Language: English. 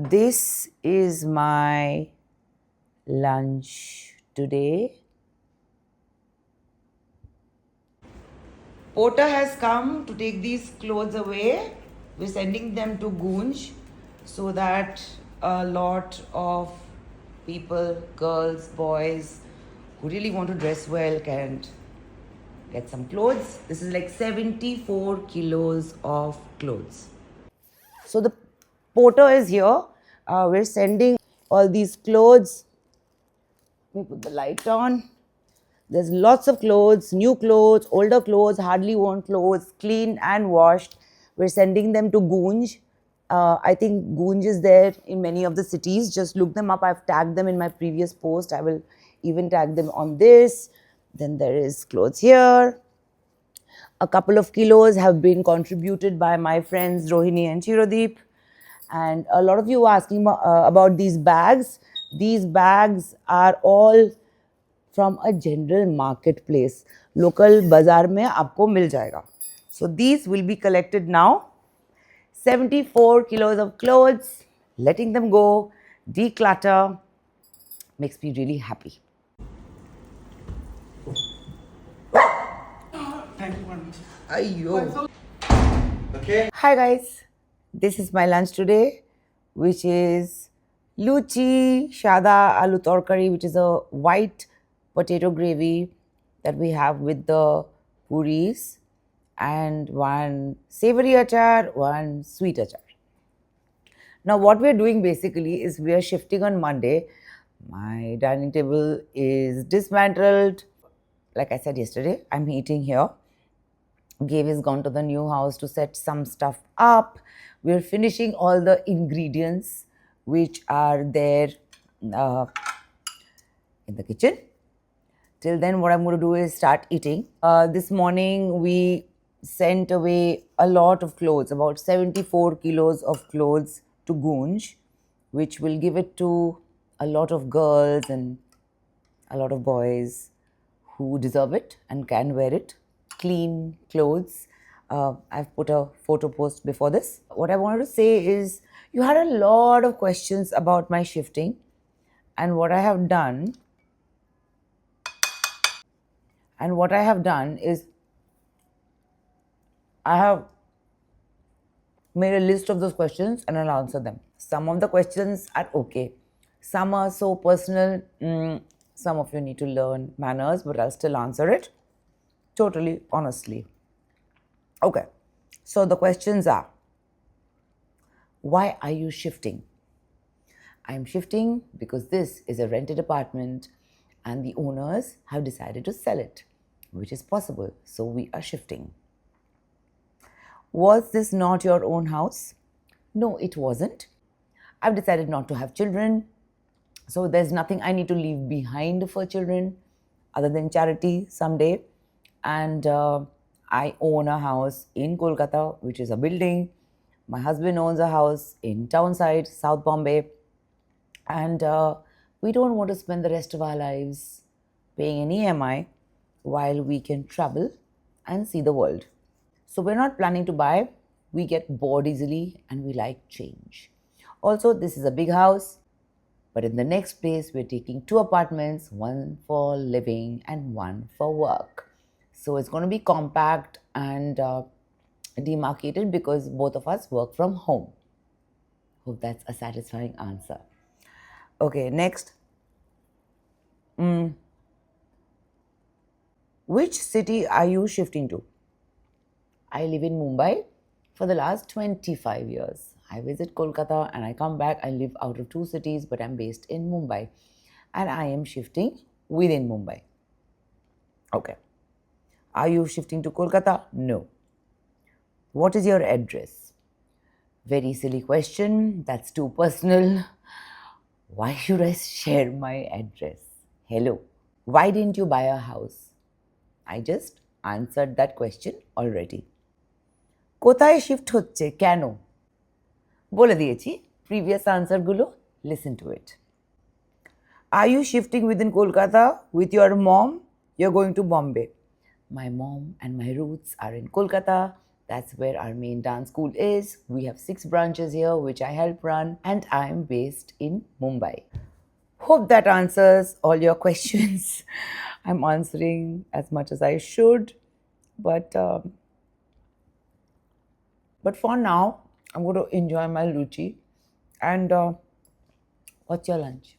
This is my lunch today. Porter has come to take these clothes away. We're sending them to Gunj so that a lot of people, girls, boys who really want to dress well can get some clothes. This is like 74 kilos of clothes. So the porter is here. We're sending all these clothes. Let me put the light on. There's lots of clothes, new clothes, older clothes, hardly worn clothes, clean and washed. We're sending them to Gunj. I think Gunj is there in many of the cities. Just look them up. I've tagged them in my previous post. I will even tag them on this. Then there is clothes here. A couple of kilos have been contributed by my friends Rohini and Chirodeep. And a lot of you are asking about these bags. These bags are all from a general marketplace. Local bazaar में आपको मिल जाएगा. So these will be collected now. 74 kilos of clothes, letting them go, declutter, makes me really happy. Thank you very much. Ayyo. Okay. Hi guys, this is my lunch today, which is luchi shada aloo torkari, which is a white potato gravy that we have with the puris, and one savory achar, one sweet achar. Now what we are doing basically is we are shifting on Monday. My dining table is dismantled. Like I said yesterday, I'm eating here. Gabe has gone to the new house to set some stuff up. We're finishing all the ingredients which are there in the kitchen. Till then, what I'm going to do is start eating. This morning, we sent away a lot of clothes, about 74 kilos of clothes to Gunj, which will give it to a lot of girls and a lot of boys who deserve it and can wear it. Clean clothes. I've put a photo post before this. What I wanted to say is you had a lot of questions about my shifting, and what I have done is I have made a list of those questions and I'll answer them. Some of the questions are okay. Some are so personal. Some of you need to learn manners, but I'll still answer it totally honestly. Okay, so the questions are, why are you shifting? I'm shifting because this is a rented apartment and the owners have decided to sell it, which is possible. So we are shifting. Was this not your own house? No, it wasn't. I've decided not to have children. So there's nothing I need to leave behind for children other than charity someday. And I own a house in Kolkata, which is a building. My husband owns a house in Townside, South Bombay. And we don't want to spend the rest of our lives paying an EMI while we can travel and see the world. So we're not planning to buy. We get bored easily and we like change. Also, this is a big house, but in the next place, we're taking 2 apartments, one for living and one for work. So it's going to be compact and demarcated because both of us work from home. Hope that's a satisfying answer. Okay, next. Which city are you shifting to? I live in Mumbai for the last 25 years. I visit Kolkata and I come back. I live out of 2 cities, but I'm based in Mumbai. And I am shifting within Mumbai. Okay. Are you shifting to Kolkata? No. What is your address? Very silly question. That's too personal. Why should I share my address? Hello. Why didn't you buy a house? I just answered that question already. কোথায় shift হচ্ছে কেন বলে দিয়েছি previous answer গুলো listen to it. Are you shifting within Kolkata with your mom? You're going to Bombay. My mom and my roots are in Kolkata. That's where our main dance school is. We have 6 branches here, which I help run, and I'm based in Mumbai. Hope that answers all your questions. I'm answering as much as I should, but for now, I'm going to enjoy my luchi. And what's your lunch?